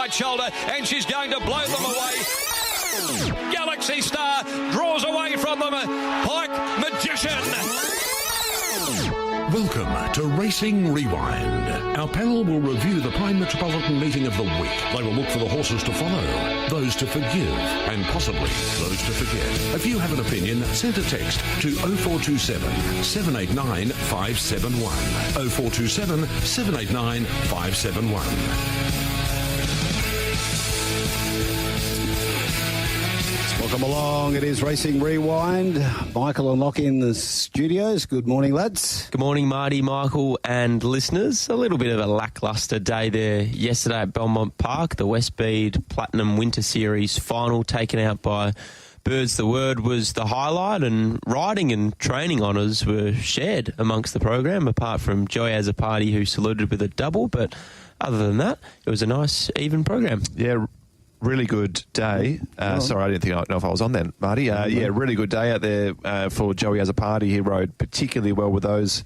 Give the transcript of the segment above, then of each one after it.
right shoulder, and she's going to blow them away. Galaxy Star draws away from them. Pike Magician. Welcome to Racing Rewind. Our panel will review the Prime Metropolitan meeting of the week. They will look for the horses to follow, those to forgive, and possibly those to forget. If you have an opinion, send a text to 0427 789 571. 0427 789 571. Welcome along. It is Racing Rewind. Michael and Lochie in the studios. Good morning, lads. Good morning, Marty, Michael and listeners. A little bit of a lacklustre day there yesterday at Belmont Park. The Westbead Platinum Winter Series final taken out by Birds the Word was the highlight, and riding and training honours were shared amongst the program, apart from Joey as a party who saluted with a double. But other than that, it was a nice, even program. Yeah, really good day. Sorry, I didn't know if I was on then, Marty. Yeah, really good day out there for Joey as a party. He rode particularly well with those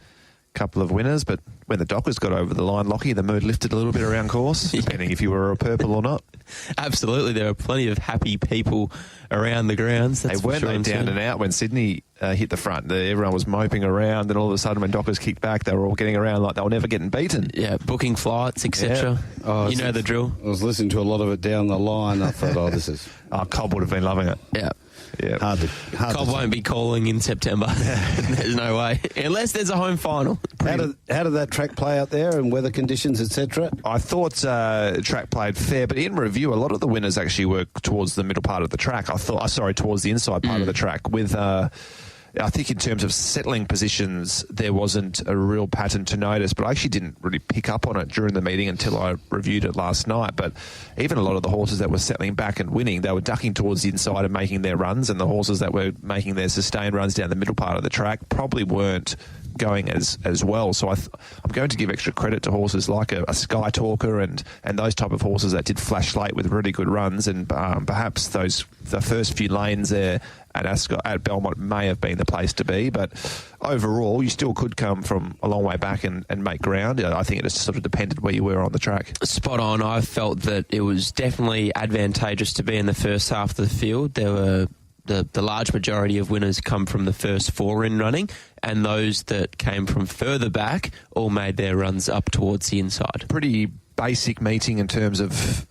couple of winners, but when the Dockers got over the line, Lochie, the mood lifted a little bit around course, depending if you were a purple or not. Absolutely. There were plenty of happy people around the grounds. They weren't down and out when Sydney hit the front. Everyone was moping around, and all of a sudden when Dockers kicked back, they were all getting around like they were never getting beaten. Yeah, booking flights, etc. Yeah. Oh, you know the drill. I was listening to a lot of it down the line. I thought, this is... Cobb would have been loving it. Yeah. Yeah, Cobb won't be calling in September. There's no way, unless there's a home final. How did that track play out there, and weather conditions, etc.? I thought track played fair, but in review, a lot of the winners actually were towards the middle part of the track. Towards the inside part of the track. With I think in terms of settling positions, there wasn't a real pattern to notice, but I actually didn't really pick up on it during the meeting until I reviewed it last night. But even a lot of the horses that were settling back and winning, they were ducking towards the inside and making their runs, and the horses that were making their sustained runs down the middle part of the track probably weren't going as well. So I'm going to give extra credit to horses like a Sky Talker and those type of horses that did flash late with really good runs, and perhaps the first few lanes there at Belmont may have been the place to be, but overall you still could come from a long way back and make ground. I think it just sort of depended where you were on the track. Spot on. I felt that it was definitely advantageous to be in the first half of the field. There were the large majority of winners come from the first four in running, and those that came from further back all made their runs up towards the inside. Pretty basic meeting in terms of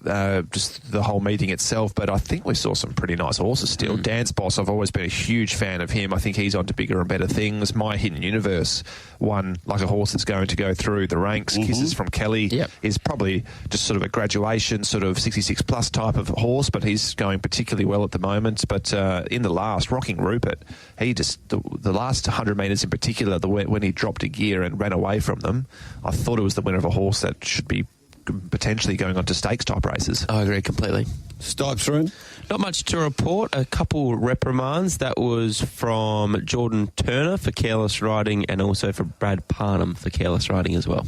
just the whole meeting itself, but I think we saw some pretty nice horses still. Dance Boss, I've always been a huge fan of him. I think he's on to bigger and better things. My Hidden Universe won like a horse that's going to go through the ranks. Kisses from Kelly is probably just sort of a graduation, sort of 66 plus type of horse, but he's going particularly well at the moment. But in the last, Rocking Rupert, he just, the last 100 metres in particular, when he dropped a gear and ran away from them, I thought it was the winner of a horse that should be potentially going on to stakes type races. I agree completely. Stipes room? Not much to report. A couple reprimands. That was from Jordan Turner for careless riding, and also for Brad Parnham for careless riding as well.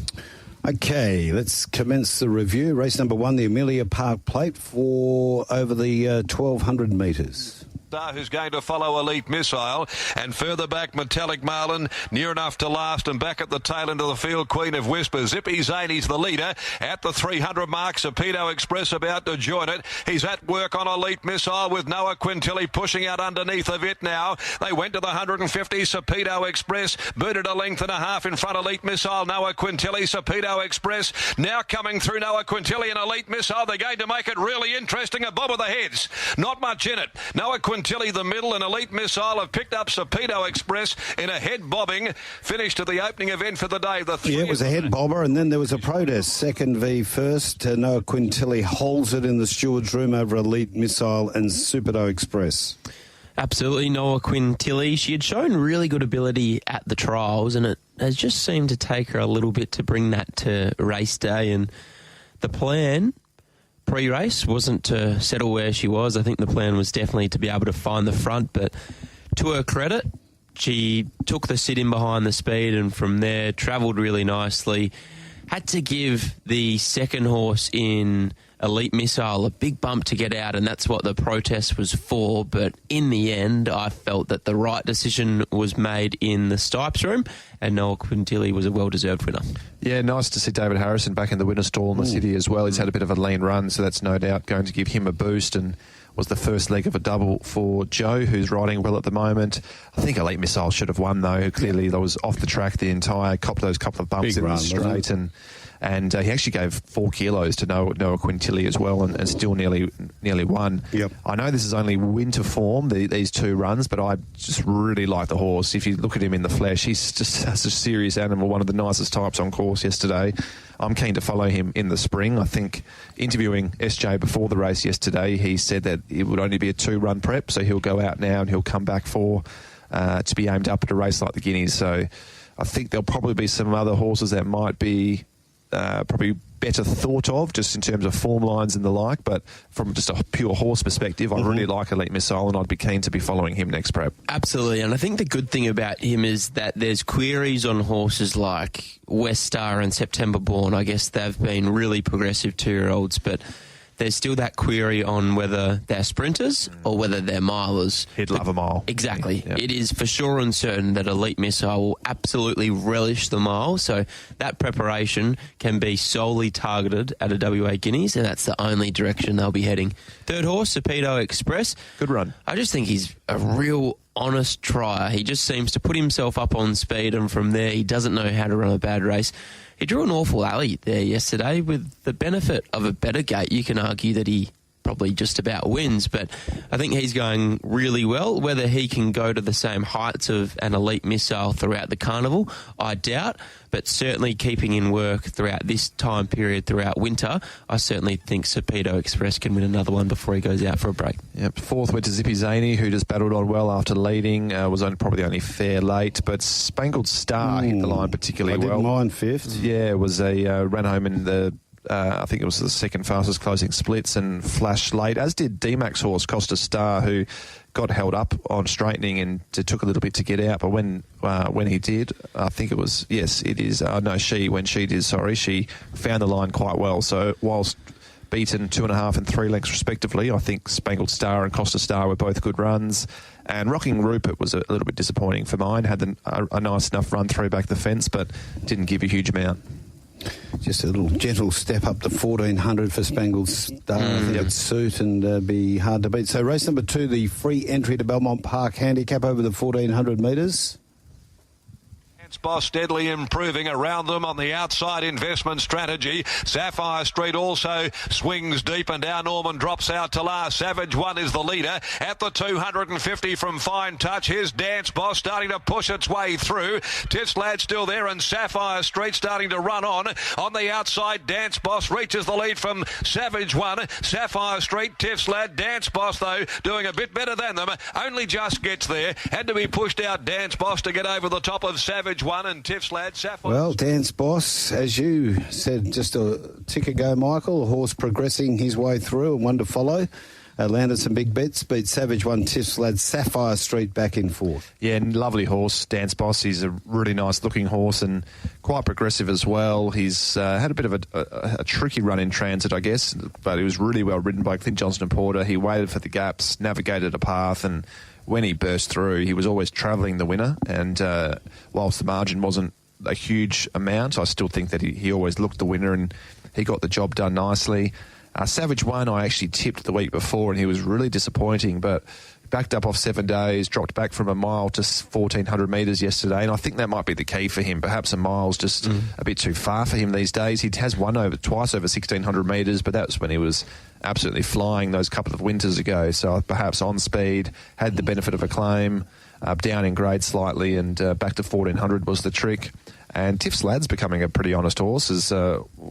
Okay, let's commence the review. Race number 1, the Amelia Park Plate, for over the 1,200 metres. Who's going to follow Elite Missile, and further back Metallic Marlin, near enough to last, and back at the tail end of the field Queen of Whisper. Zippy Zaney's the leader at the 300 mark. Sapedo Express about to join it. He's at work on Elite Missile with Noah Quintilli pushing out underneath of it now. They went to the 150. Sapedo Express booted a length and a half in front. Elite Missile, Noah Quintilli, Sapedo Express now coming through. Noah Quintilli and Elite Missile. They're going to make it really interesting. A bob of the heads, not much in it. Noah Quintilli the middle, and Elite Missile have picked up Sapedo Express in a head bobbing finish to the opening event for the day. It was a head bobber, and then there was a protest. Second v first. Noah Quintilli holds it in the steward's room over Elite Missile and Sapedo Express. Absolutely, Noah Quintilli. She had shown really good ability at the trials, and it has just seemed to take her a little bit to bring that to race day. And the plan pre-race wasn't to settle where she was. I think the plan was definitely to be able to find the front, but to her credit, she took the sit in behind the speed, and from there travelled really nicely. Had to give the second horse in Elite Missile a big bump to get out, and that's what the protest was for. But in the end, I felt that the right decision was made in the Stipes room, and Noah Quintilly was a well-deserved winner. Yeah, nice to see David Harrison back in the winner's stall in the city as well. He's had a bit of a lean run, so that's no doubt going to give him a boost, and was the first leg of a double for Joe, who's riding well at the moment. I think Elite Missile should have won, though. Clearly, that was off the track the entire those couple of bumps in the straight, and he actually gave 4 kilos to Noah Quintilly as well, and still nearly won. Yep. I know this is only winter form, these 2 runs, but I just really like the horse. If you look at him in the flesh, he's just a serious animal, one of the nicest types on course yesterday. I'm keen to follow him in the spring. I think interviewing SJ before the race yesterday, he said that it would only be a 2-run prep, so he'll go out now and he'll come back to be aimed up at a race like the Guineas. So I think there'll probably be some other horses that might be probably better thought of just in terms of form lines and the like, but from just a pure horse perspective, I really like Elite Missile, and I'd be keen to be following him next prep. Absolutely, and I think the good thing about him is that there's queries on horses like West Star and September Born. I guess they've been really progressive 2-year-olds, but there's still that query on whether they're sprinters or whether they're milers. He'd love a mile. Exactly. Yeah. It is for sure and certain that Elite Missile will absolutely relish the mile, so that preparation can be solely targeted at a WA Guineas, and that's the only direction they'll be heading. Third horse, Sapedo Express. Good run. I just think he's a real honest trier. He just seems to put himself up on speed, and from there he doesn't know how to run a bad race. He drew an awful alley there yesterday. With the benefit of a better gate, you can argue that he probably just about wins, but I think he's going really well. Whether he can go to the same heights of an Elite Missile throughout the carnival, I doubt, but certainly keeping in work throughout this time period, throughout winter, I certainly think Sapedo Express can win another one before he goes out for a break. Yep. 4th went to Zippy Zaney, who just battled on well after leading, was probably only fair late, but Spangled Star hit the line particularly well. I didn't mind 5th. Yeah, it was ran home in the I think it was the second fastest closing splits and flashed late, as did D-Max horse Costa Star, who got held up on straightening and it took a little bit to get out. But when he did, I think it was, yes, it is. When she did, she found the line quite well. So whilst beaten 2.5 and 3 lengths respectively, I think Spangled Star and Costa Star were both good runs. And Rocking Rupert was a little bit disappointing for mine. Had a nice enough run through back the fence, but didn't give a huge amount. Just a little gentle step up to 1,400 for Spangled Star. I think it'd suit and be hard to beat. So race number 2, the free entry to Belmont Park handicap over the 1,400 metres. Boss steadily improving around them on the outside investment strategy. Sapphire Street also swings deep, and down Norman drops out to last. Savage One is the leader at the 250 from Fine Touch. Here's Dance Boss starting to push its way through. Tits Lad still there, and Sapphire Street starting to run on. On the outside, Dance Boss reaches the lead from Savage One. Sapphire Street, Tiff's Lad, Dance Boss though doing a bit better than them. Only just gets there. Had to be pushed out, Dance Boss, to get over the top of Savage One and Tiff's Lad. Sapphire. Well, Dance Boss, as you said just a tick ago, Michael, a horse progressing his way through and one to follow. Landed some big bets, beat Savage One, Tiff's Lad, Sapphire Street back in 4th. Yeah, lovely horse, Dance Boss. He's a really nice looking horse and quite progressive as well. He's had a bit of a tricky run in transit, I guess, but he was really well ridden by Clint Johnston Porter. He waited for the gaps, navigated a path, and when he burst through, he was always travelling the winner. And whilst the margin wasn't a huge amount, I still think that he always looked the winner, and he got the job done nicely. Savage One I actually tipped the week before, and he was really disappointing, but backed up off 7 days, dropped back from a mile to 1,400 metres yesterday, and I think that might be the key for him. Perhaps a mile's just a bit too far for him these days. He has won twice over 1,600 metres, but that was when he was absolutely flying those couple of winters ago. So perhaps on speed, had the benefit of a claim, down in grade slightly, and back to 1,400 was the trick. And Tiff's Lad's becoming a pretty honest horse, is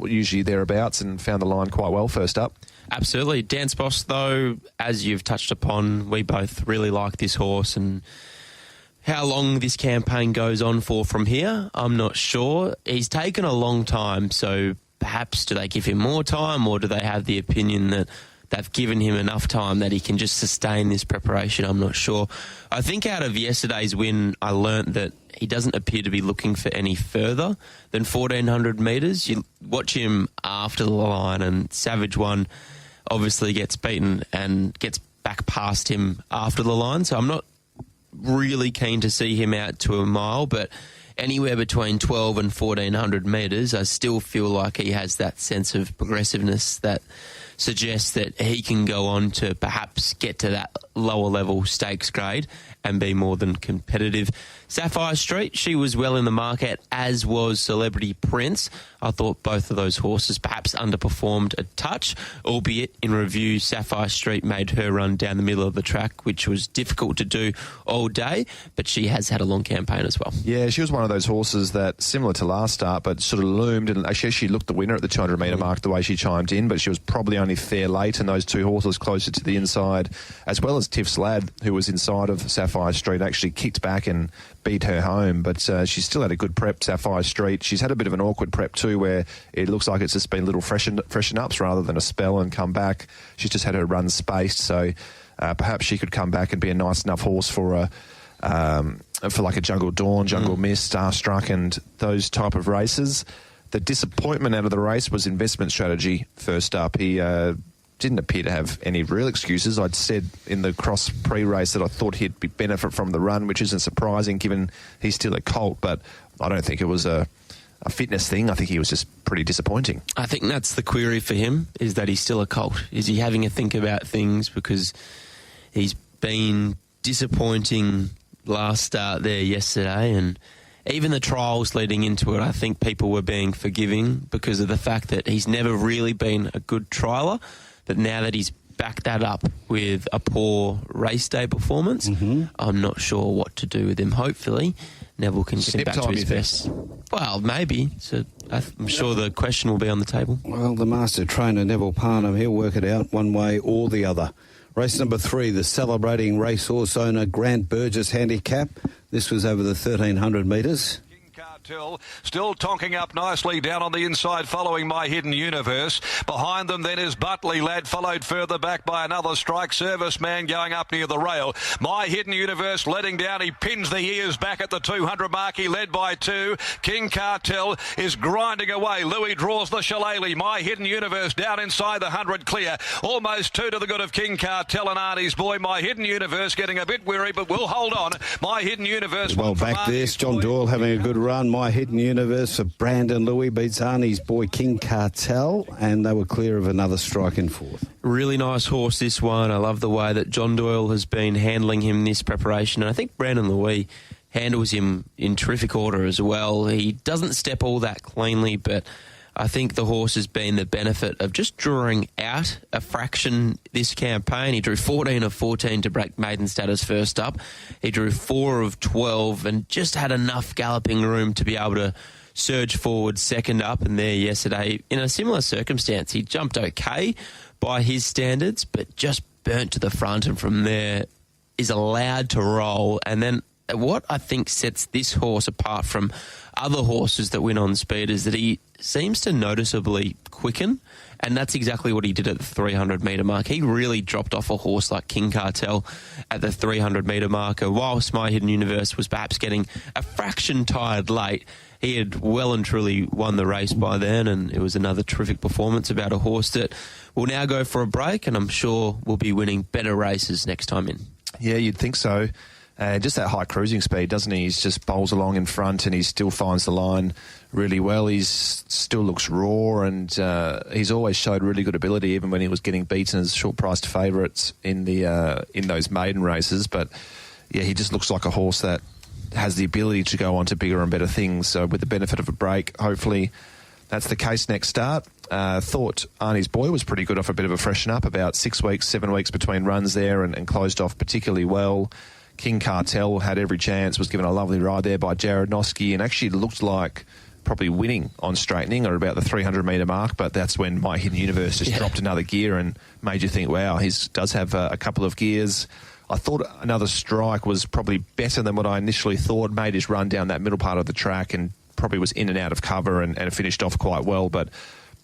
usually thereabouts, and found the line quite well first up. Absolutely. Dance Boss, though, as you've touched upon, we both really like this horse, and how long this campaign goes on for from here, I'm not sure. He's taken a long time, so perhaps do they give him more time, or do they have the opinion that they've given him enough time that he can just sustain this preparation? I'm not sure. I think out of yesterday's win, I learnt that he doesn't appear to be looking for any further than 1,400 metres. You watch him after the line, and Savage One obviously gets beaten and gets back past him after the line. So I'm not really keen to see him out to a mile, but anywhere between 12 and 1,400 metres, I still feel like he has that sense of progressiveness that suggests that he can go on to perhaps get to that lower level stakes grade and be more than competitive. Sapphire Street, she was well in the market, as was Celebrity Prince. I thought both of those horses perhaps underperformed a touch, albeit in review, Sapphire Street made her run down the middle of the track, which was difficult to do all day, but she has had a long campaign as well. Yeah, she was one of those horses that, similar to last start, but sort of loomed, and actually she looked the winner at the 200 metre mark the way she chimed in, but she was probably only fair late, and those two horses closer to the inside, as well as Tiff's Lad, who was inside of Sapphire Street, actually kicked back and beat her home, but she still had a good prep, Sapphire Street. She's had a bit of an awkward prep too, where it looks like it's just been little freshen ups rather than a spell and come back. She's just had her run spaced, so perhaps she could come back and be a nice enough horse for like a Jungle Dawn, Jungle Mist, Starstruck, and those type of races. The disappointment out of the race was investment strategy. First up, he didn't appear to have any real excuses. I'd said in the cross pre-race that I thought he'd benefit from the run, which isn't surprising given he's still a colt, but I don't think it was a fitness thing. I think he was just pretty disappointing. I think that's the query for him, is that he's still a colt. Is he having a think about things, because he's been disappointing last start there yesterday, and even the trials leading into it, I think people were being forgiving because of the fact that he's never really been a good trialer. But now that he's backed that up with a poor race day performance, I'm not sure what to do with him. Hopefully, Neville can get him back to his best. Well, maybe. So I'm sure the question will be on the table. Well, the master trainer, Neville Parnham, he'll work it out one way or the other. Race number 3, the celebrating racehorse owner Grant Burgess handicap. This was over the 1,300 metres. Still tonking up nicely down on the inside, following My Hidden Universe. Behind them then is Butley Lad, followed further back by another Strike Serviceman going up near the rail. My Hidden Universe letting down. He pins the ears back at the 200 mark. He led by 2. King Cartel is grinding away. Louis draws the shillelagh. My Hidden Universe down inside the 100 clear. Almost 2 to the good of King Cartel and Arnie's Boy. My Hidden Universe getting a bit weary, but will hold on. My Hidden Universe. Well, back there, John Doyle having a good run. My Hidden Universe for Brandon Louis beats Arnie's Boy King Cartel, and they were clear of another strike in 4th. Really nice horse, this one. I love the way that John Doyle has been handling him this preparation, and I think Brandon Louis handles him in terrific order as well. He doesn't step all that cleanly, but I think the horse has been the benefit of just drawing out a fraction this campaign. He drew 14 of 14 to break maiden status first up. He drew 4 of 12 and just had enough galloping room to be able to surge forward second up. And there yesterday, in a similar circumstance, he jumped okay by his standards, but just burnt to the front, and from there is allowed to roll. And then what I think sets this horse apart from other horses that win on speed is that he seems to noticeably quicken, and that's exactly what he did at the 300 metre mark. He really dropped off a horse like King Cartel at the 300 metre marker, whilst My Hidden Universe was perhaps getting a fraction tired late. He had well and truly won the race by then, and it was another terrific performance about a horse that will now go for a break, and I'm sure will be winning better races next time in. Yeah, you'd think so. Just that high cruising speed, doesn't he? He just bowls along in front, and he still finds the line really well. He still looks raw, and he's always showed really good ability, even when he was getting beaten as short-priced favourites in those maiden races. But yeah, he just looks like a horse that has the ability to go on to bigger and better things. So with the benefit of a break, hopefully that's the case next start. Thought Arnie's Boy was pretty good off a bit of a freshen up, about 6 weeks, 7 weeks between runs there, and closed off particularly well. King Cartel had every chance, was given a lovely ride there by Jared Noski, and actually looked like probably winning on straightening or about the 300 metre mark, but that's when My Hidden Universe just dropped another gear and made you think, wow, he does have a couple of gears. I thought another strike was probably better than what I initially thought, made his run down that middle part of the track and probably was in and out of cover and finished off quite well, but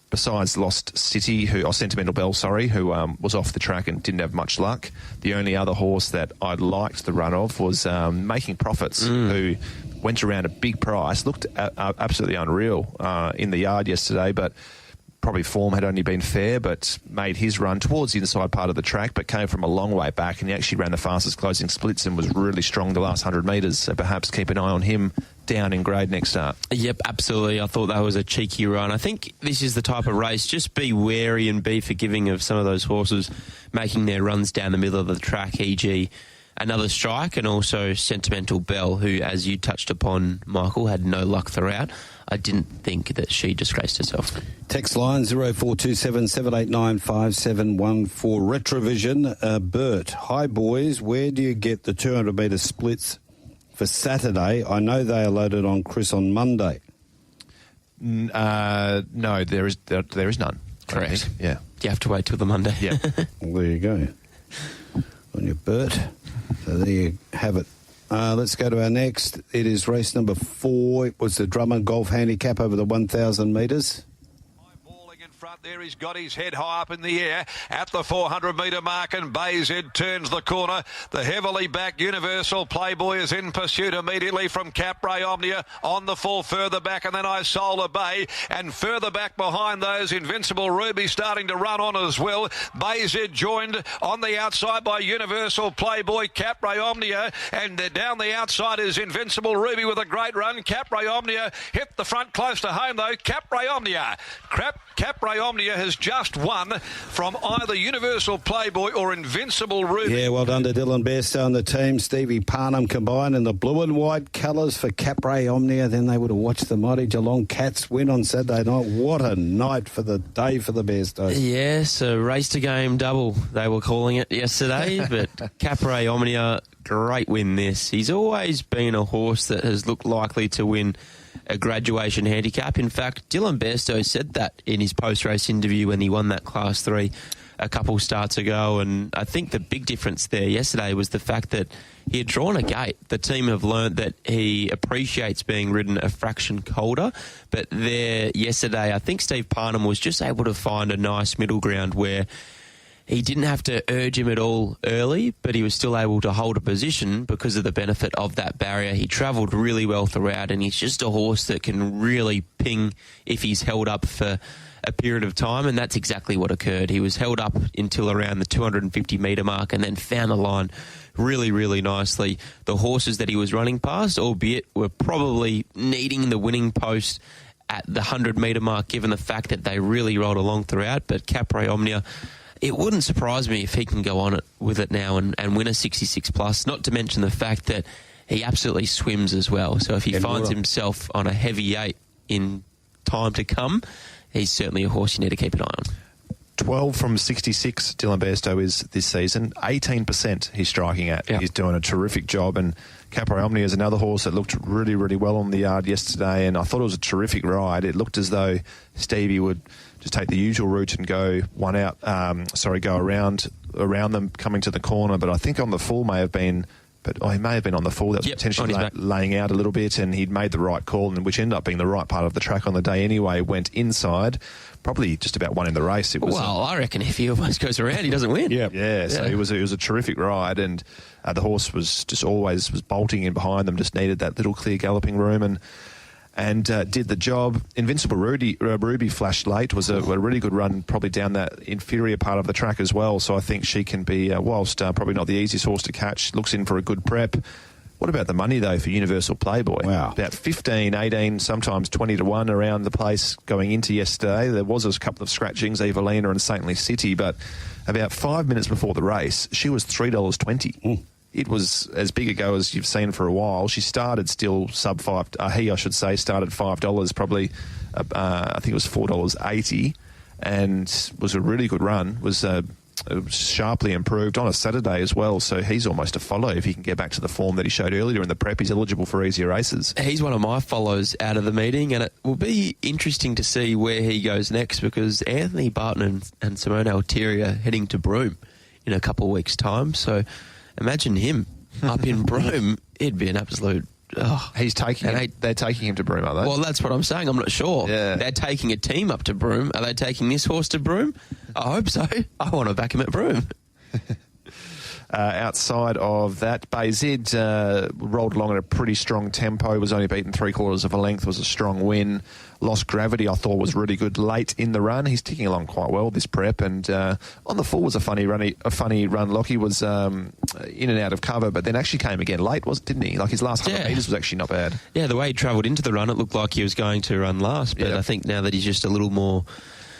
besides Lost City, Sentimental Bell, who was off the track and didn't have much luck. The only other horse that I liked the run of was Making Profits, who went around a big price, looked absolutely unreal in the yard yesterday, but probably form had only been fair, but made his run towards the inside part of the track, but came from a long way back, and he actually ran the fastest closing splits and was really strong the last 100 metres, so perhaps keep an eye on him down in grade next start. Yep, absolutely. I thought that was a cheeky run. I think this is the type of race, just be wary and be forgiving of some of those horses making their runs down the middle of the track, e.g. Another Strike and also Sentimental Belle, who, as you touched upon, Michael, had no luck throughout. I didn't think that she disgraced herself. Text line 0427 789 5714. Retrovision. Bert, hi boys, where do you get the 200 metre splits for Saturday? I know they are loaded on Chris on Monday. No, there is none. Correct. Yeah. You have to wait till the Monday. Yeah. Well, there you go. On your Bert. So there you have it. Let's go to our next. It is race number 4. It was the Drummond Golf Handicap over the 1,000 metres. There he's got his head high up in the air at the 400-metre mark, and Bayzed turns the corner. The heavily backed Universal Playboy is in pursuit immediately from Capray Omnia on the full further back, and then Isola Bay, and further back behind those, Invincible Ruby starting to run on as well. Bayzed joined on the outside by Universal Playboy, Capray Omnia, and down the outside is Invincible Ruby with a great run. Capray Omnia hit the front close to home though. Capray Omnia. Capray Omnia has just won from either Universal Playboy or Invincible Ruby. Yeah, well done to Dylan Bairstow and the team. Stevie Parnham combined in the blue and white colours for Capray Omnia. Then they would have watched the mighty Geelong Cats win on Saturday night. What a night for the day for the Bairstows. Yes, a race to game double, they were calling it yesterday. But Capray Omnia, great win this. He's always been a horse that has looked likely to win a graduation handicap. In fact, Dylan Bairstow said that in his post-race interview when he won that Class 3 a couple starts ago, and I think the big difference there yesterday was the fact that he had drawn a gate. The team have learnt that he appreciates being ridden a fraction colder, but there yesterday I think Steve Parnham was just able to find a nice middle ground where he didn't have to urge him at all early, but he was still able to hold a position because of the benefit of that barrier. He travelled really well throughout, and he's just a horse that can really ping if he's held up for a period of time, and that's exactly what occurred. He was held up until around the 250-metre mark and then found the line really, really nicely. The horses that he was running past, albeit were probably needing the winning post at the 100-metre mark, given the fact that they really rolled along throughout, but Capray Omnia, it wouldn't surprise me if he can go on it with it now and win a 66 plus, not to mention the fact that he absolutely swims as well. So if he finds himself on a heavy 8 in time to come, he's certainly a horse you need to keep an eye on. 12 from 66, Dylan Bairstow is this season. 18% he's striking at. Yep. He's doing a terrific job, and Capray Omnia is another horse that looked really, really well on the yard yesterday, and I thought it was a terrific ride. It looked as though Stevie would just take the usual route and go around them coming to the corner, but I think on the full he may have been on the full. That was potentially laying out a little bit, and he'd made the right call, and which ended up being the right part of the track on the day anyway. Went inside, probably just about won in the race. It was I reckon if he almost goes around, he doesn't win. Yeah. So it was a terrific ride, and the horse was just always bolting in behind them. Just needed that little clear galloping room, and did the job. Invincible Ruby flashed late, was a really good run, probably down that inferior part of the track as well. So I think she can be, whilst probably not the easiest horse to catch, looks in for a good prep. What about the money, though, for Universal Playboy? Wow. About 15, 18, sometimes 20 to 1 around the place going into yesterday. There was a couple of scratchings, Evelina and Saintly City, but about 5 minutes before the race, she was $3.20. It was as big a go as you've seen for a while. She started still sub $5. Started $5, probably. I think it was $4.80, and was a really good run. Was sharply improved on a Saturday as well. So he's almost a follow if he can get back to the form that he showed earlier in the prep. He's eligible for easier races. He's one of my follows out of the meeting, and it will be interesting to see where he goes next, because Anthony Barton and Simone Altieri are heading to Broome in a couple of weeks' time. So imagine him up in Broome. It'd be an absolute... They're taking him to Broome, are they? Well, that's what I'm saying. I'm not sure. Yeah. They're taking a team up to Broome. Are they taking this horse to Broome? I hope so. I want to back him at Broome. Outside of that, Bayzid rolled along at a pretty strong tempo, was only beaten 3/4 of a length, was a strong win. Lost Gravity, I thought, was really good late in the run. He's ticking along quite well this prep, and on the full was a funny run. Lochie was in and out of cover, but then actually came again late, didn't he? Like his last 100 metres was actually not bad. Yeah, the way he travelled into the run, it looked like he was going to run last, but I think now that he's just a little more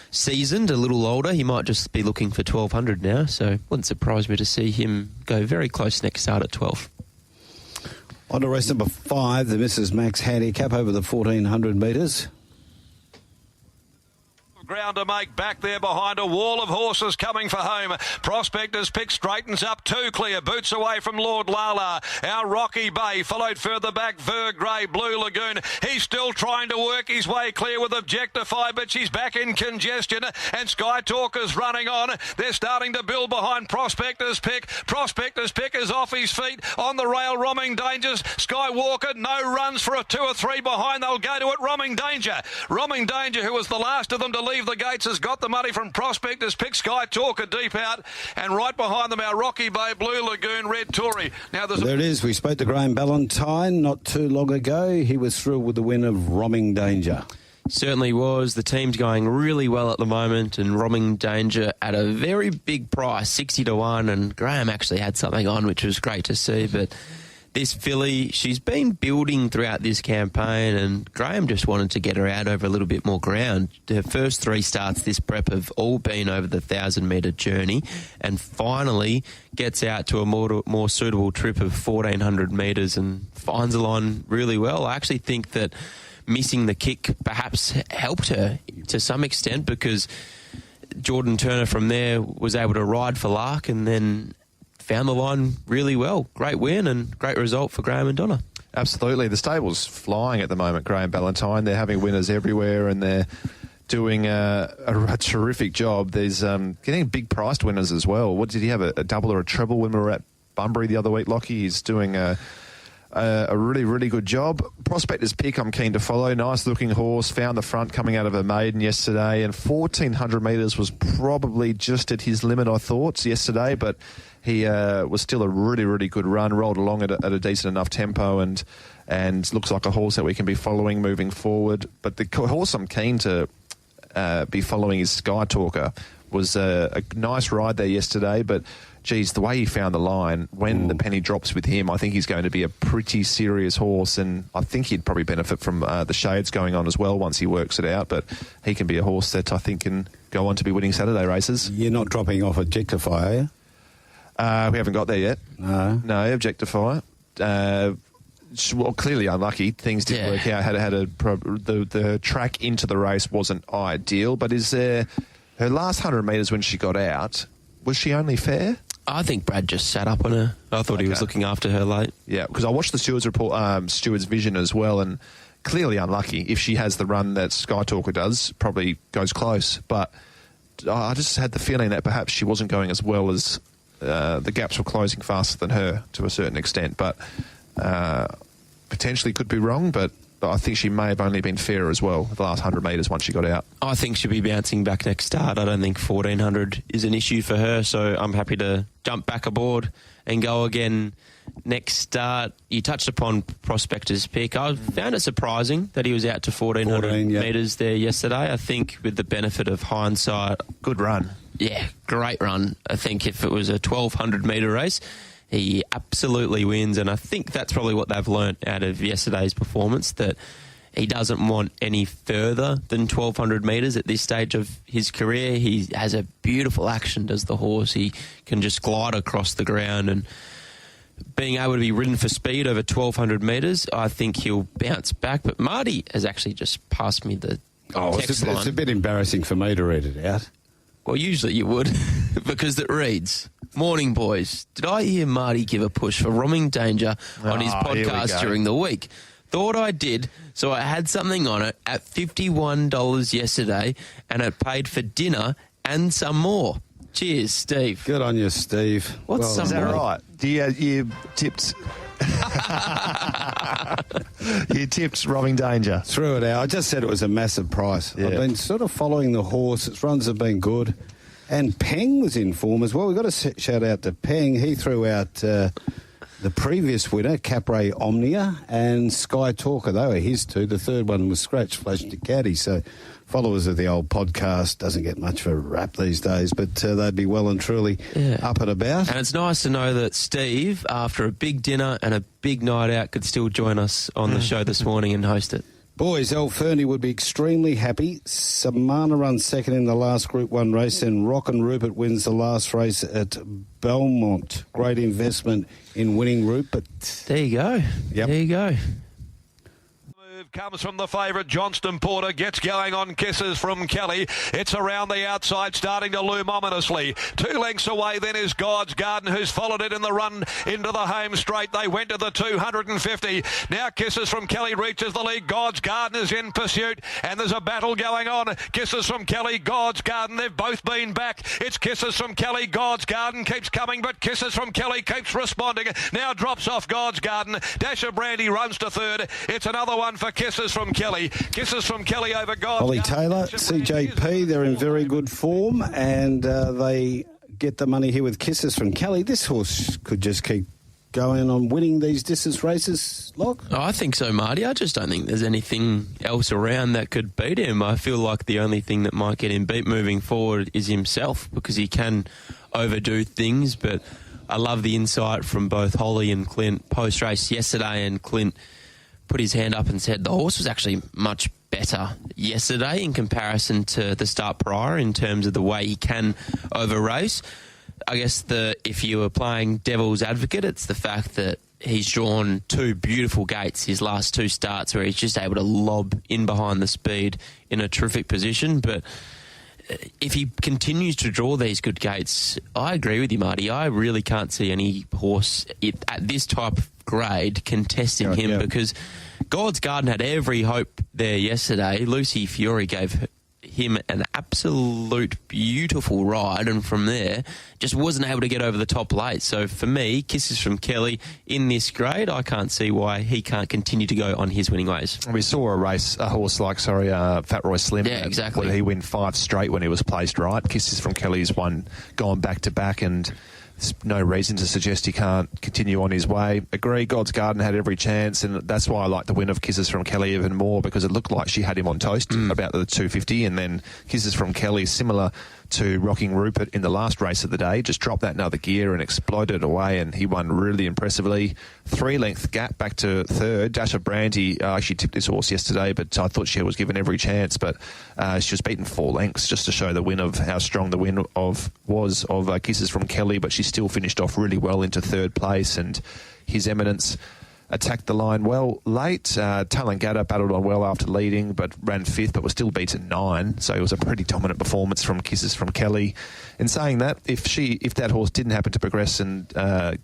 seasoned, a little older, he might just be looking for 1200 now, so wouldn't surprise me to see him go very close next start at 12. On to race number 5, the Mrs. Max Handicap over the 1400 metres. Ground to make back there behind a wall of horses coming for home. Prospector's Pick straightens up 2 clear. Boots away from Lord Lala. Our Rocky Bay followed further back. Ver Grey, Blue Lagoon. He's still trying to work his way clear with Objectify, but she's back in congestion. And Sky Talker's running on. They're starting to build behind Prospector's Pick. Prospector's Pick is off his feet. On the rail, Roaming Dangers. Skywalker, no runs for a 2 or 3 behind. They'll go to it. Roaming Danger. Roaming Danger, who was the last of them to leave the gates, has got the money from Prospector's Pick. Sky Talker deep out, and right behind them our Rocky Bay, Blue Lagoon, Red Tory. Now there it is. We spoke to Graham Ballantyne not too long ago. He was thrilled with the win of Roaming Danger. Certainly was. The team's going really well at the moment, and Roaming Danger at a very big price, 60-1, and Graham actually had something on, which was great to see. But this filly, she's been building throughout this campaign, and Graham just wanted to get her out over a little bit more ground. Her first 3 starts this prep have all been over the 1,000-metre journey, and finally gets out to a more suitable trip of 1,400 metres and finds the line really well. I actually think that missing the kick perhaps helped her to some extent, because Jordan Turner from there was able to ride for Lark and then found the line really well. Great win and great result for Graham and Donna. Absolutely. The stable's flying at the moment, Graham Ballantyne. They're having winners everywhere, and they're doing a terrific job. There's getting big priced winners as well. What did he have, a double or a treble when we were at Bunbury the other week, Lochie? He's doing a really, really good job. Prospector's Pick, I'm keen to follow. Nice looking horse. Found the front coming out of a maiden yesterday, and 1,400 metres was probably just at his limit, I thought, yesterday, but he was still a really, really good run, rolled along at a decent enough tempo, and looks like a horse that we can be following moving forward. But the horse I'm keen to be following is Sky Talker. Was a nice ride there yesterday, but geez, the way he found the line, when the penny drops with him, I think he's going to be a pretty serious horse, and I think he'd probably benefit from the shades going on as well once he works it out, but he can be a horse that I think can go on to be winning Saturday races. You're not dropping off Objectify, are you? We haven't got there yet. No, Objectify. Well, clearly unlucky. Things didn't work out. The track into the race wasn't ideal, but is there... Her last 100 metres when she got out, was she only fair? I think Brad just sat up on her. I thought he was looking after her late. Yeah, because I watched the Stewards report, Stewards Vision as well, and clearly unlucky. If she has the run that Sky Talker does, probably goes close. But I just had the feeling that perhaps she wasn't going as well as the gaps were closing faster than her to a certain extent. But potentially could be wrong, but I think she may have only been fair as well the last 100 metres once she got out. I think she'll be bouncing back next start. I don't think 1,400 is an issue for her, so I'm happy to jump back aboard and go again next start. You touched upon Prospector's Pick. I found it surprising that he was out to 1,400 metres there yesterday. I think with the benefit of hindsight... Good run. Yeah, great run. I think if it was a 1,200 metre race... He absolutely wins, and I think that's probably what they've learnt out of yesterday's performance, that he doesn't want any further than 1,200 metres at this stage of his career. He has a beautiful action, does the horse. He can just glide across the ground, and being able to be ridden for speed over 1,200 metres, I think he'll bounce back. But Marty has actually just passed me the text line. It's a bit embarrassing for me to read it out. Well, usually you would, because it reads, "Morning, boys. Did I hear Marty give a push for Roaming Danger on his podcast during the week? Thought I did, so I had something on it at $51 yesterday, and it paid for dinner and some more. Cheers, Steve." Good on you, Steve. What's some Is that more? right? You tipped... You tipped Roaming Danger. Threw it out. I just said it was a massive price. Yeah. I've been sort of following the horse. Its runs have been good. And Peng was in form as well. We've got to shout out to Peng. He threw out the previous winner, Capre Omnia, and Sky Talker. They were his two. The third one was Scratch Flash to Caddy. So followers of the old podcast doesn't get much of a rap these days, but they'd be well and truly up and about. And it's nice to know that Steve, after a big dinner and a big night out, could still join us on the show this morning and host it. Boys, El Fernie would be extremely happy. Samana runs second in the last Group 1 race, and Rock and Rupert wins the last race at Belmont. Great investment in winning Rupert. There you go. Yep. There you go. Comes from the favourite Johnston Porter, gets going on Kisses from Kelly. It's around the outside, starting to loom ominously. 2 lengths away then is God's Garden, who's followed it in the run into the home straight. They went to the 250. Now Kisses from Kelly reaches the lead. God's Garden is in pursuit, and there's a battle going on. Kisses from Kelly, God's Garden, they've both been back. It's Kisses from Kelly, God's Garden keeps coming, but Kisses from Kelly keeps responding. Now drops off God's Garden. Dasher Brandy runs to third. It's another one for Kisses from Kelly. Kisses from Kelly over God's Ollie Garden. Taylor, CJP, they're in very good form, and they get the money here with Kisses from Kelly. This horse could just keep going on winning these distance races, Lock? Oh, I think so, Marty. I just don't think there's anything else around that could beat him. I feel like the only thing that might get him beat moving forward is himself, because he can overdo things, but I love the insight from both Holly and Clint post-race yesterday, and Clint put his hand up and said the horse was actually much better yesterday in comparison to the start prior in terms of the way he can over-race. I guess if you were playing devil's advocate, it's the fact that he's drawn 2 beautiful gates his last 2 starts where he's just able to lob in behind the speed in a terrific position. But if he continues to draw these good gates, I agree with you, Marty. I really can't see any horse at this type of grade contesting him, because God's Garden had every hope there yesterday. Lucy Fiore gave him an absolute beautiful ride, and from there just wasn't able to get over the top late. So for me, Kisses from Kelly in this grade, I can't see why he can't continue to go on his winning ways. We saw a horse like Fat Roy Slim. Yeah, exactly. Where he win 5 straight when he was placed right. Kisses from Kelly's gone back to back, and there's no reason to suggest he can't continue on his way. Agree, God's Garden had every chance, and that's why I like the win of Kisses from Kelly even more, because it looked like she had him on toast about the 250, and then Kisses from Kelly, similar to Rocking Rupert in the last race of the day, just dropped that another gear and exploded away, and he won really impressively. 3-length gap back to third. Dasher Brandy, I actually tipped this horse yesterday, but I thought she was given every chance, but she was beaten 4 lengths just to show the win of how strong the win was of Kisses from Kelly, but she still finished off really well into 3rd place, and His Eminence attacked the line well late. Talangata battled on well after leading, but ran 5th, but was still beaten 9. So it was a pretty dominant performance from Kisses from Kelly. In saying that, if that horse didn't happen to progress and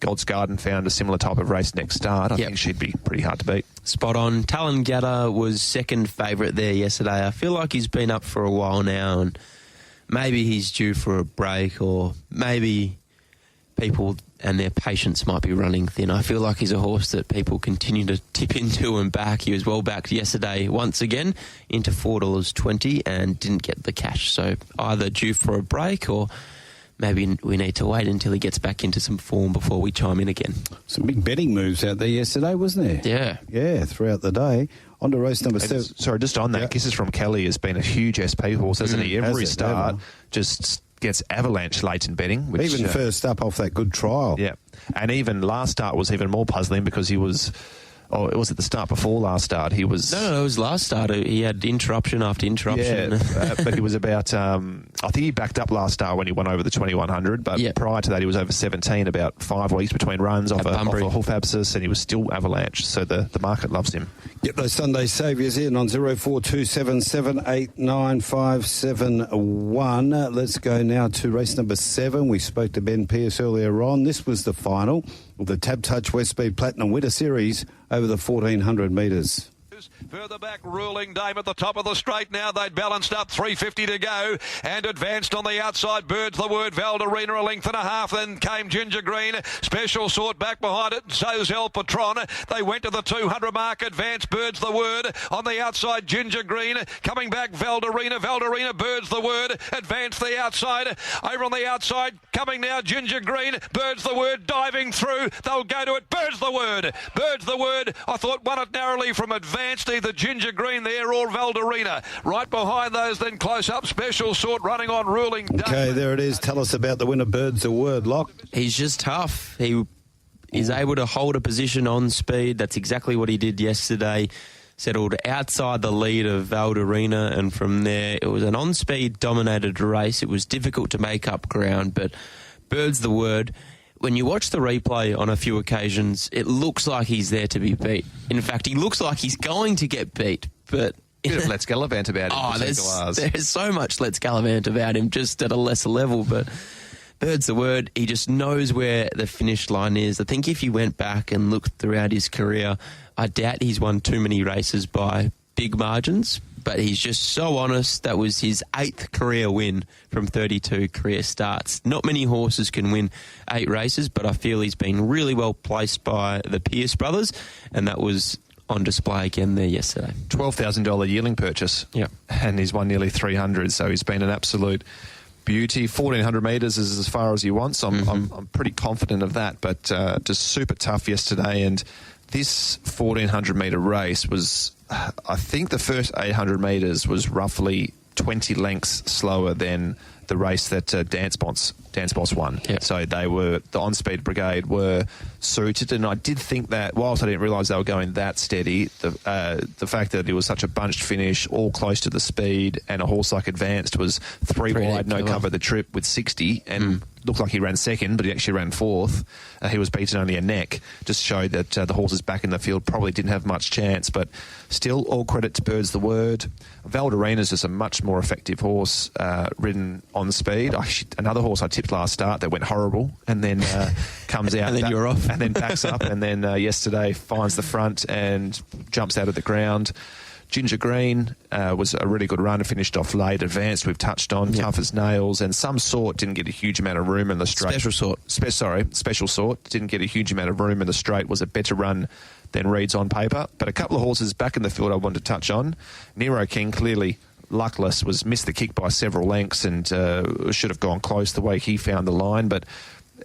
God's Garden found a similar type of race next start, I think she'd be pretty hard to beat. Spot on. Talangata was second favourite there yesterday. I feel like he's been up for a while now, and maybe he's due for a break, or maybe people and their patience might be running thin. I feel like he's a horse that people continue to tip into and back. He was well backed yesterday once again into $4.20 and didn't get the cash. So either due for a break, or maybe we need to wait until he gets back into some form before we chime in again. Some big betting moves out there yesterday, wasn't there? Yeah, throughout the day. On to race number 7. Sorry, just on that, Kisses from Kelly has been a huge SP horse, hasn't he? Every start just gets avalanche late in betting. Which, even first up off that good trial. Yeah. And even last start was even more puzzling, because he was... Oh, it was at the start before last start. He was... No, it was last start. He had interruption after interruption. Yeah, but he was about... I think he backed up last start when he won over the 2100, but prior to that he was over 17, about 5 weeks between runs off a hoof abscess, and he was still avalanche, so the market loves him. Get those Sunday saviours in on 0427789571. Let's go now to race number 7. We spoke to Ben Pearce earlier on. This was the final of the Tab Touch West Speed Platinum Winter Series over the 1400 metres. Further back, Ruling Dame at the top of the straight now. They'd balanced up, 350 to go, and advanced on the outside. Birds the Word, Valderina a length and a half. Then came Ginger Green. Special Sort back behind it. So's El Patron. They went to the 200 mark. Advanced Birds the Word on the outside. Ginger Green coming back. Valderina, Birds the Word. Advanced the outside. Over on the outside, coming now. Ginger Green. Birds the Word diving through. They'll go to it. Birds the Word. I thought won it narrowly from Advanced, either Ginger Green there or Valderina. Right behind those, then close up, Special Sort running on Ruling Dame. Okay, there it is. Tell us about the winner, Birds the Word, Lock. He's just tough. He is able to hold a position on speed. That's exactly what he did yesterday. Settled outside the lead of Valderina, and from there it was an on-speed dominated race. It was difficult to make up ground, but Birds the Word, when you watch the replay on a few occasions, it looks like he's there to be beat. In fact, he looks like he's going to get beat, but... Bit of Let's Gallivant about him. There's so much Let's Gallivant about him, just at a lesser level, but Birds the Word, he just knows where the finish line is. I think if you went back and looked throughout his career, I doubt he's won too many races by big margins, but he's just so honest. That was his 8th career win from 32 career starts. Not many horses can win 8 races, but I feel he's been really well placed by the Pierce brothers, and that was on display again there yesterday. $12,000 yearling purchase. Yeah. And he's won nearly 300, so he's been an absolute beauty. 1,400 metres is as far as he wants. I'm pretty confident of that, but just super tough yesterday. And this 1,400 metre race was, I think the first 800 metres was roughly 20 lengths slower than the race that Dance Boss won. Yeah. So they were, the on-speed brigade were suited, and I did think that whilst I didn't realise they were going that steady, the fact that it was such a bunched finish, all close to the speed, and a horse like Advanced was three wide, no cover the trip with 60, and looked like he ran second, but he actually ran fourth. He was beaten only a neck. Just showed that the horses back in the field probably didn't have much chance, but still all credit to Birds the Word. Valderina's just a much more effective horse, ridden on speed. Another horse I tipped last start that went horrible, and then comes out and then you're off, and then backs up, and then yesterday finds the front and jumps out of the ground. Ginger Green was a really good run, finished off late. Advanced, we've touched on, tough as nails, and Some Sort didn't get a huge amount of room in the straight. Special Sort didn't get a huge amount of room in the straight, was a better run than reads on paper. But a couple of horses back in the field I wanted to touch on. Nero King, clearly luckless, missed the kick by several lengths and should have gone close the way he found the line, but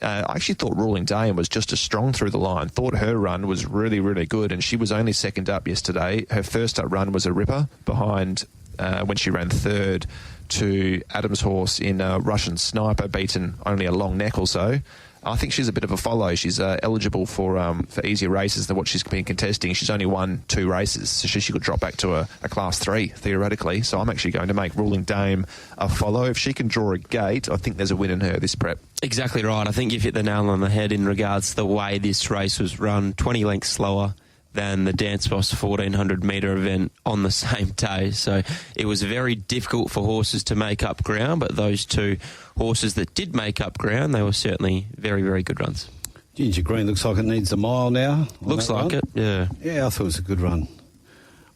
I actually thought Ruling Dame was just as strong through the line. Thought her run was really, really good, and she was only second up yesterday. Her first up run was a ripper behind when she ran third to Adam's horse in Russian Sniper, beaten only a long neck or so. I think she's a bit of a follow. She's eligible for easier races than what she's been contesting. She's only won 2 races, so she could drop back to a Class 3, theoretically. So I'm actually going to make Ruling Dame a follow. If she can draw a gate, I think there's a win in her this prep. Exactly right. I think you've hit the nail on the head in regards to the way this race was run, 20 lengths slower than the Dance Boss 1,400 metre event on the same day. So it was very difficult for horses to make up ground, but those 2 horses that did make up ground, they were certainly very, very good runs. Ginger Green looks like it needs a mile now. Looks like it, yeah. Yeah, I thought it was a good run.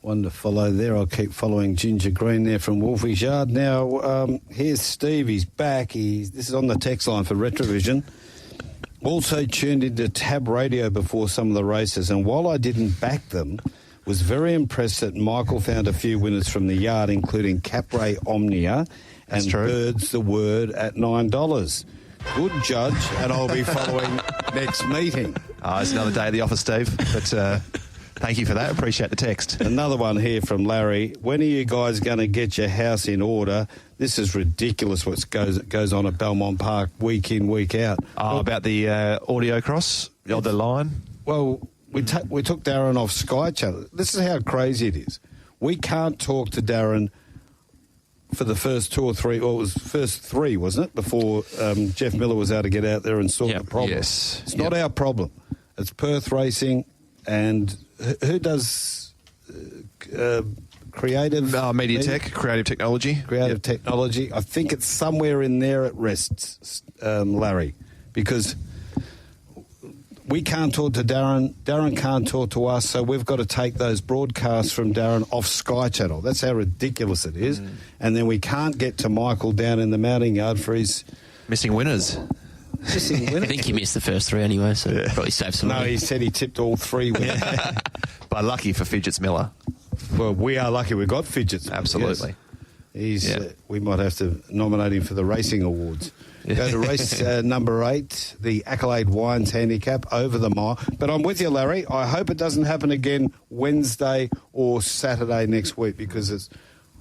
One to follow there. I'll keep following Ginger Green there from Wolfie's Yard. Now, here's Steve. He's back. This is on the text line for Retrovision. Also tuned into Tab Radio before some of the races, and while I didn't back them, was very impressed that Michael found a few winners from the yard, including Capray Omnia and Birds the Word at $9. Good judge, and I'll be following next meeting. It's another day at the office, Steve, but thank you for that. Appreciate the text. Another one here from Larry. When are you guys going to get your house in order? This is ridiculous what goes on at Belmont Park week in, week out. About the audio cross, the line? Well, we took Darren off Sky Channel. This is how crazy it is. We can't talk to Darren for the first 2 or 3, well, it was first 3, wasn't it, before Jeff Miller was able to get out there and sort the problem. Yes. It's not our problem. It's Perth Racing, and who does creative... Media Tech, Creative Technology. Creative Technology. I think it's somewhere in there it rests, Larry, because we can't talk to Darren. Darren can't talk to us, so we've got to take those broadcasts from Darren off Sky Channel. That's how ridiculous it is. And then we can't get to Michael down in the mounting yard for his Missing winners. I think he missed the first three anyway, so probably saved some money. No, he said he tipped all three. But lucky for Fidgets Miller. Well, we are lucky we got Fidgets. Absolutely. Yes. We might have to nominate him for the racing awards. Go to race number 8, the Accolade Wines handicap over the mile. But I'm with you, Larry. I hope it doesn't happen again Wednesday or Saturday next week, because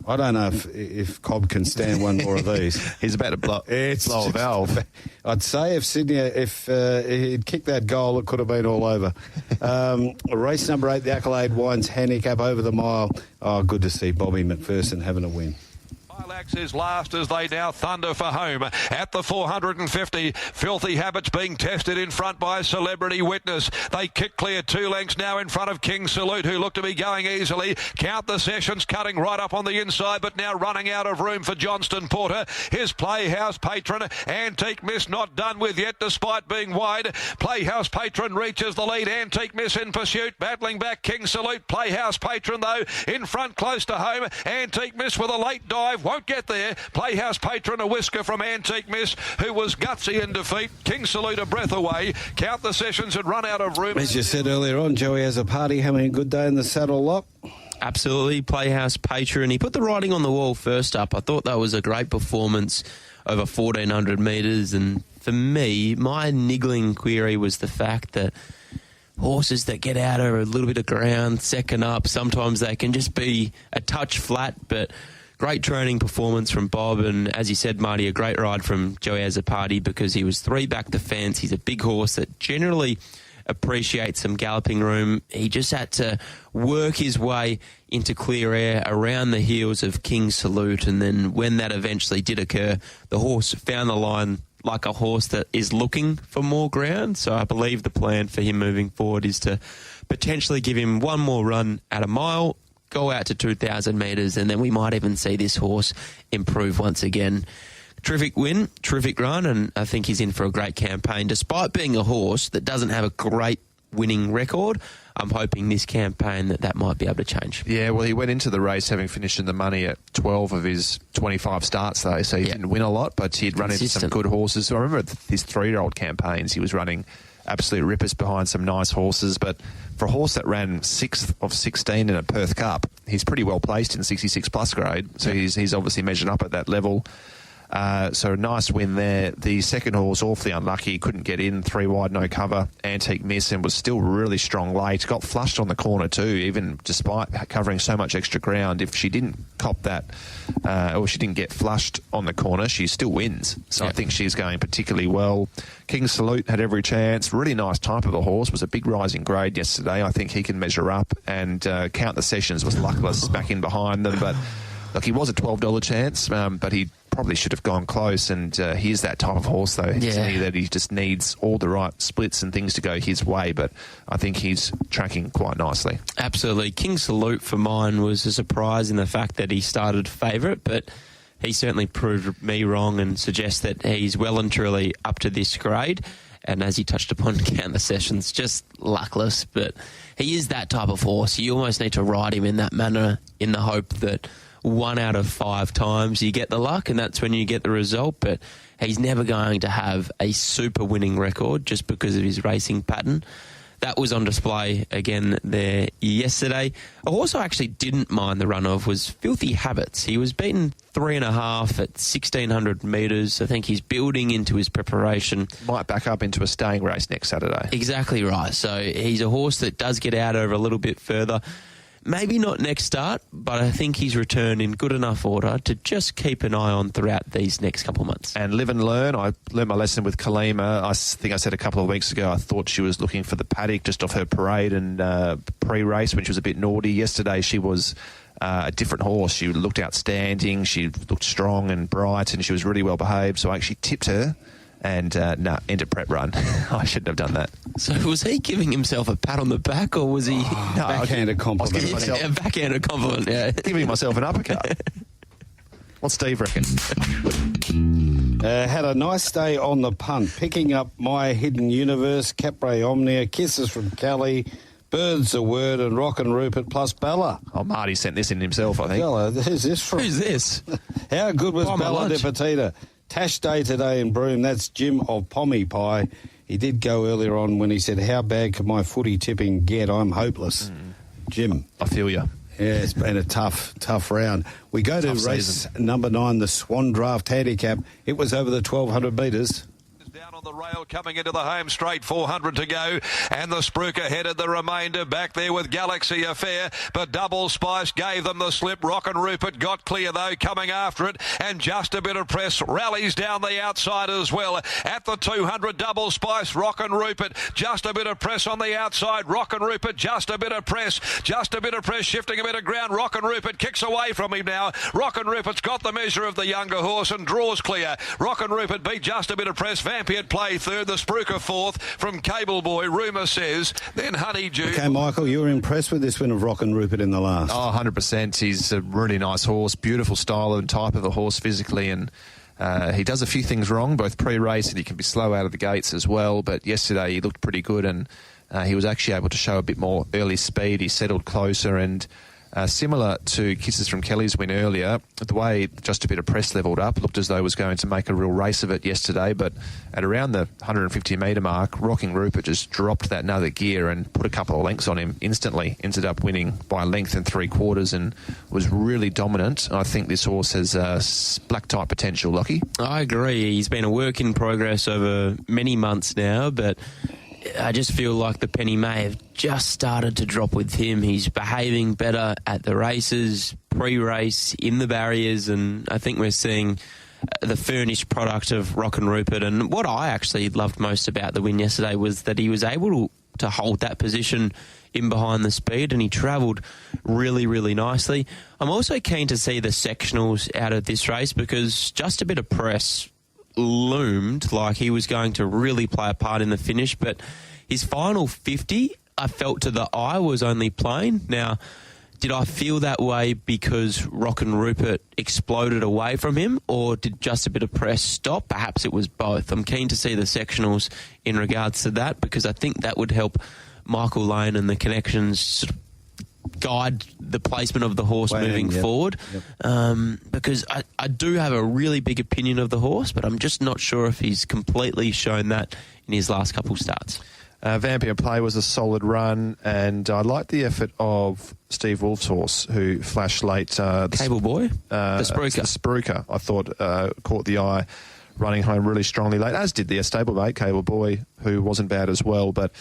I don't know if Cobb can stand one more of these. He's about to blow a valve. I'd say if he'd kicked that goal, it could have been all over. Race number 8, the Accolade Wines handicap over the mile. Oh, good to see Bobby McPherson having a win. Lilacs is last as they now thunder for home at the 450. Filthy Habits being tested in front by Celebrity Witness. They kick clear 2 lengths now in front of King Salute, who look to be going easily. Count the Sessions cutting right up on the inside, but now running out of room for Johnston Porter. His Playhouse Patron, Antique Miss not done with yet despite being wide. Playhouse Patron reaches the lead. Antique Miss in pursuit, battling back King Salute. Playhouse Patron though in front close to home. Antique Miss with a late dive won't get there. Playhouse Patron a whisker from Antique Miss, who was gutsy in defeat. King Salute a breath away. Count the Sessions had run out of room. As you said earlier on, Joey has a party, having a good day in the saddle lot. Absolutely. Playhouse Patron. He put the writing on the wall first up. I thought that was a great performance over 1,400 metres. And for me, my niggling query was the fact that horses that get out of a little bit of ground, second up, sometimes they can just be a touch flat, but great training performance from Bob, and as you said, Marty, a great ride from Joey Azzopardi because he was 3 back the fence. He's a big horse that generally appreciates some galloping room. He just had to work his way into clear air around the heels of King Salute, and then when that eventually did occur, the horse found the line like a horse that is looking for more ground. So I believe the plan for him moving forward is to potentially give him one more run at a mile, go out to 2,000 metres, and then we might even see this horse improve once again. Terrific win, terrific run, and I think he's in for a great campaign. Despite being a horse that doesn't have a great winning record, I'm hoping this campaign that might be able to change. Yeah, well, he went into the race having finished in the money at 12 of his 25 starts, though, so he didn't win a lot, but he'd run into some good horses. I remember his 3-year-old campaigns, he was running absolute rippers behind some nice horses, but for a horse that ran 6th of 16 in a Perth Cup, he's pretty well placed in 66 plus grade, so he's obviously measured up at that level. So a nice win there. The second horse, awfully unlucky, couldn't get in, 3 wide, no cover, Antique Miss, and was still really strong late. Got flushed on the corner too, even despite covering so much extra ground. If she didn't cop that, or she didn't get flushed on the corner, she still wins. So I think she's going particularly well. King Salute had every chance. Really nice type of a horse. Was a big rising grade yesterday. I think he can measure up, and Count the Sessions was luckless back in behind them, but look, he was a $12 chance, but he probably should have gone close, and he is that type of horse, though, isn't he, that he just needs all the right splits and things to go his way, but I think he's tracking quite nicely. Absolutely. King Salute for mine was a surprise in the fact that he started favourite, but he certainly proved me wrong and suggests that he's well and truly up to this grade. And as he touched upon, Count the Sessions, just luckless, but he is that type of horse. You almost need to ride him in that manner in the hope that 1 out of 5 times you get the luck, and that's when you get the result. But he's never going to have a super winning record just because of his racing pattern. That was on display again there yesterday. A horse I actually didn't mind the run of was Filthy Habits. He was beaten 3.5 at 1,600 metres. I think he's building into his preparation. Might back up into a staying race next Saturday. Exactly right. So he's a horse that does get out over a little bit further. Maybe not next start, but I think he's returned in good enough order to just keep an eye on throughout these next couple of months. And live and learn. I learned my lesson with Kalima. I think I said a couple of weeks ago I thought she was looking for the paddock just off her parade and pre-race when she was a bit naughty. Yesterday she was a different horse. She looked outstanding. She looked strong and bright, and she was really well behaved. So I actually tipped her. And end of prep run. I shouldn't have done that. So was he giving himself a pat on the back, or was he backhanded compliment? I was giving myself a backhanded compliment. Yeah, giving myself an uppercut. What's Steve reckon? Had a nice day on the punt, picking up My Hidden Universe, Capri Omnia, Kisses from Kelly, Birds a Word, and Rock and Rupert plus Bella. Oh, Marty sent this in himself, I think. Bella, who's this from? Who's this? How good was Buy my Bella lunch. de Petita? Tash Day today in Broome. That's Jim of Pommy Pie. He did go earlier on when he said, how bad could my footy tipping get? I'm hopeless. Jim. I feel you. Yeah, it's been a tough round. We go to Tough race season. number 9, the Swan Draft Handicap. It was over the 1,200 metres. Down on the rail, coming into the home straight, 400 to go, and the Spruker headed the remainder back there with Galaxy Affair, but Double Spice gave them the slip. Rock and Rupert got clear though, coming after it, and Just a Bit of Press rallies down the outside as well. At the 200, Double Spice, Rock and Rupert, Just a Bit of Press on the outside, Rock and Rupert, Just a Bit of Press, Just a Bit of Press, shifting a bit of ground. Rock and Rupert kicks away from him now. Rock and Rupert's got the measure of the younger horse and draws clear. Rock and Rupert beat Just a Bit of Press. Vampier play third, the Spruker fourth from Cable Boy, rumour says. Then Honeydew. Okay, Michael, you were impressed with this win of Rock and Rupert in the last. Oh, 100%. He's a really nice horse, beautiful style and type of a horse physically, and he does a few things wrong, both pre-race, and he can be slow out of the gates as well. But yesterday he looked pretty good, and he was actually able to show a bit more early speed. He settled closer, and similar to Kisses from Kelly's win earlier, the way Just a Bit of Press levelled up, looked as though he was going to make a real race of it yesterday, but at around the 150-metre mark, Rocking Rupert just dropped that another gear and put a couple of lengths on him instantly, ended up winning by a length and 3/4 and was really dominant. I think this horse has black-type potential, Lockie. I agree. He's been a work in progress over many months now, but I just feel like the penny may have just started to drop with him. He's behaving better at the races, pre-race, in the barriers, and I think we're seeing the furnished product of Rock and Rupert. And what I actually loved most about the win yesterday was that he was able to hold that position in behind the speed, and he travelled really, really nicely. I'm also keen to see the sectionals out of this race because Just a Bit of Press loomed like he was going to really play a part in the finish, but his final 50, I felt to the eye, was only plain. Now, did I feel that way because Rock and Rupert exploded away from him, or did Just a Bit of Press stop? Perhaps it was both. I'm keen to see the sectionals in regards to that because I think that would help Michael Lane and the connections sort of guide the placement of the horse moving forward. Because I do have a really big opinion of the horse, but I'm just not sure if he's completely shown that in his last couple starts. Vampire Play was a solid run, and I liked the effort of Steve Wolf's horse, who flashed late. Cable Boy? The Spruker. The Spruker, I thought, caught the eye, running home really strongly late, as did the stablemate, Cable Boy, who wasn't bad as well, but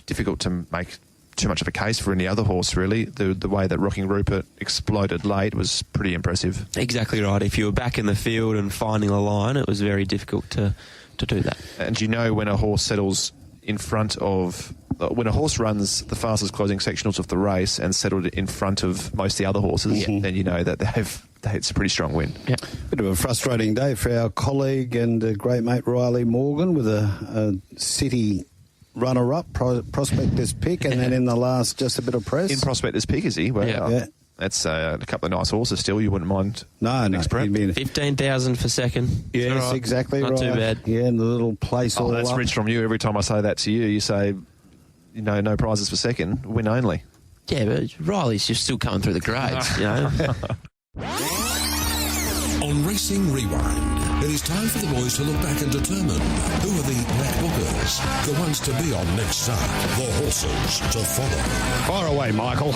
difficult to make too much of a case for any other horse, really. The way that Rocking Rupert exploded late was pretty impressive. Exactly right. If you were back in the field and finding a line, it was very difficult to do that. And you know when a horse settles in front of... when a horse runs the fastest closing sectionals of the race and settled in front of most of the other horses, then you know that it's a pretty strong win. Yeah. Bit of a frustrating day for our colleague and great mate Riley Morgan with a City runner-up, Prospector's Pick, and then in the last Just a Bit of Press. In Prospector's Pick, is he? Well, Yeah. That's a couple of nice horses still. You wouldn't mind next prep? he'd be 15,000 for second. Yes, All right. exactly Not right. too bad. Yeah, and the little place all That's up. rich from you. Every time I say that to you, you say, no prizes for second, win only. Yeah, but Riley's just still coming through the grades, you know. On Racing Rewind, it is time for the boys to look back and determine who are the black bookers, the ones to be on next start, the horses to follow. Fire away, Michael.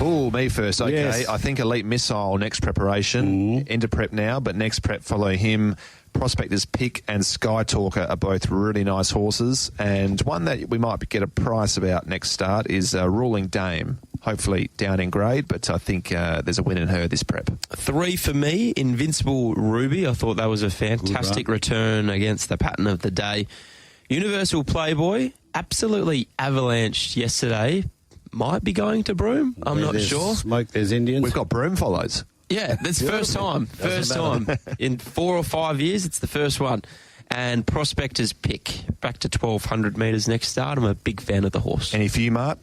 Oh, me first. Okay, Yes. I think Elite Missile next preparation. End of prep now, but next prep follow him. Prospector's Pick and Sky Talker are both really nice horses, and one that we might get a price about next start is Ruling Dame. Hopefully down in grade, but I think there's a win in her this prep. 3 for me, Invincible Ruby. I thought that was a fantastic return against the pattern of the day. Universal Playboy, absolutely avalanched yesterday. Might be going to Broome. I'm not sure. Smoke, there's Indians. We've got Broome follows. Yeah, that's first time. First time. In 4 or 5 years, it's the first one. And Prospector's Pick, back to 1,200 metres next start. I'm a big fan of the horse. Any for you, Mart?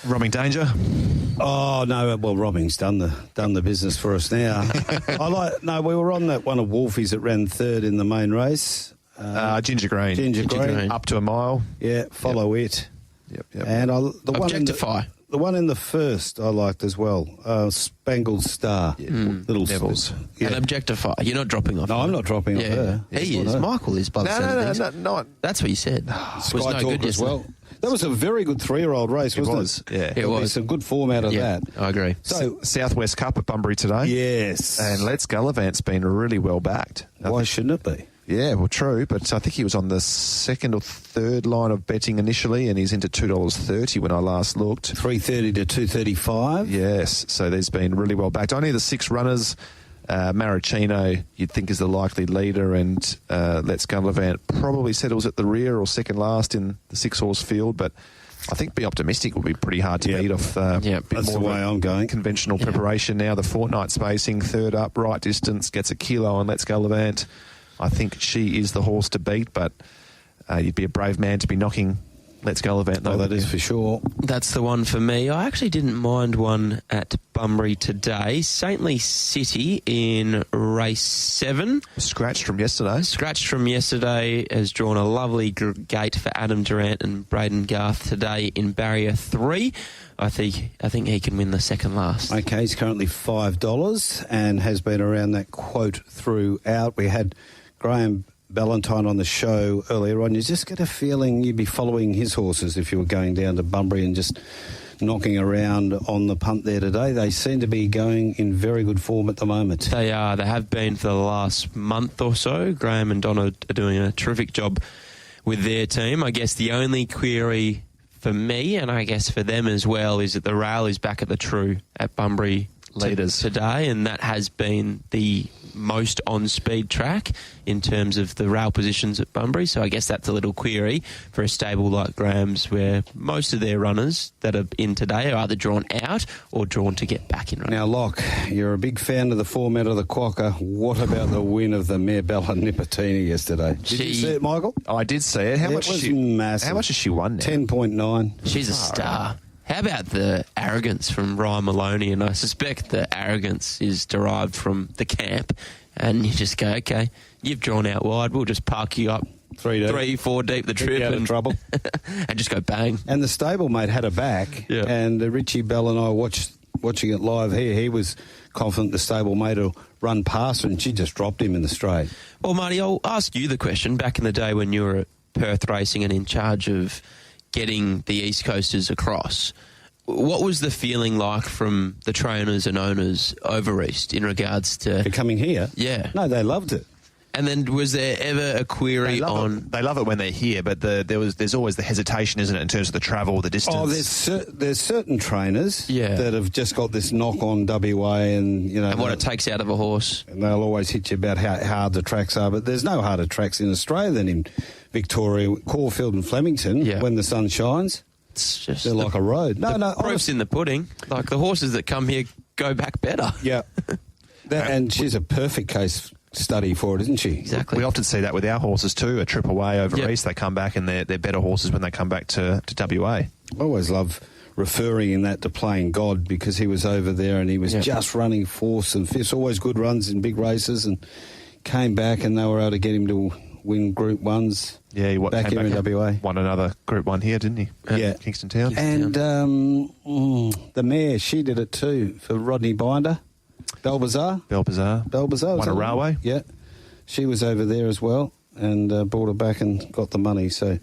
Robbing Danger. Oh no! Well, Robbing's done the business for us now. We were on that one of Wolfie's that ran third in the main race. Ginger Green. Ginger Green. Up to a mile. Yeah, follow it. Yep. And Objectify. The one in the first I liked as well. Spangled Star. Yeah. Little Devils. Yeah. And Objectify. You're not dropping off. No, I'm not dropping off her. He is. Michael is. By the sound of things. No. That's what you said. Sky Talk as well. That was a very good 3-year-old race, wasn't it? Yeah. There'll be some good form out of that. I agree. So, Southwest Cup at Bunbury today. yes. And Let's Gallivant's been really well backed. Why shouldn't it be? Yeah, well, true, but I think he was on the second or third line of betting initially, and he's into $2.30 when I last looked. 330 to 235. Yes, so there's been really well backed. Only the 6 runners, Maricino, you'd think is the likely leader, and Let's Gallivant probably settles at the rear or second last in the 6-horse field, but I think Be Optimistic will be pretty hard to beat off. That's the way I'm going. Conventional preparation now, the fortnight spacing, third up, right distance, gets a kilo on Let's Gallivant. I think she is the horse to beat, but you'd be a brave man to be knocking Let's Gallivant. Oh, that is for sure. That's the one for me. I actually didn't mind one at Bunbury today. Saintly City in race 7. Scratched from yesterday. Has drawn a lovely gate for Adam Durant and Braden Garth today in barrier 3. I think he can win the second last. Okay, he's currently $5 and has been around that quote throughout. We had Graham Ballantyne on the show earlier on. You just get a feeling you'd be following his horses if you were going down to Bunbury and just knocking around on the punt there today. They seem to be going in very good form at the moment. They are. They have been for the last month or so. Graham and Donna are doing a terrific job with their team. I guess the only query for me, and I guess for them as well, is that the rail is back at the True at Bunbury leaders today, and that has been the most on-speed track in terms of the rail positions at Bunbury. So I guess that's a little query for a stable like Graham's, where most of their runners that are in today are either drawn out or drawn to get back in running. Now, Locke, you're a big fan of the format of the Quokka. What about the win of the mare Bella Nipotina yesterday? Did you see it, Michael? I did see it. How much has she won now? 10.9. She's a star. How about the arrogance from Ryan Maloney? And I suspect the arrogance is derived from the camp. And you just go, okay, you've drawn out wide. We'll just park you up 3, 4 deep the trip. Out of trouble. And just go bang. And the stablemate had her back. Yeah. And Richie Bell and I watching it live here. He was confident the stablemate will run past her, and she just dropped him in the straight. Well, Marty, I'll ask you the question. Back in the day when you were at Perth Racing and in charge of getting the East Coasters across, what was the feeling like from the trainers and owners over East in regards to... They're coming here? Yeah. No, they loved it. And then was there ever a query on... They love it when they're here, but there's always the hesitation, isn't it, in terms of the travel, the distance? Oh, there's certain trainers Yeah. that have just got this knock on WA and, you know... And what it takes out of a horse. And they'll always hit you about how hard the tracks are, but there's no harder tracks in Australia than in Victoria, Caulfield and Flemington, when the sun shines. It's just they're like a road. No, proof's in the pudding. Like, the horses that come here go back better. Yeah. And she's a perfect case study for it, isn't she? Exactly. We often see that with our horses too. A trip away over East, they come back and they're better horses when they come back to WA. I always love referring in that to Playing God, because he was over there and he was just running fourths and fifths, always good runs in big races, and came back and they were able to get him to win Group 1s. Yeah, he back here in WA. Won another Group 1 here, didn't he? Yeah. Kingston Town. And the mare, she did it too for Rodney Binder. Belbazaar. Won a railway. Yeah. She was over there as well and brought her back and got the money. So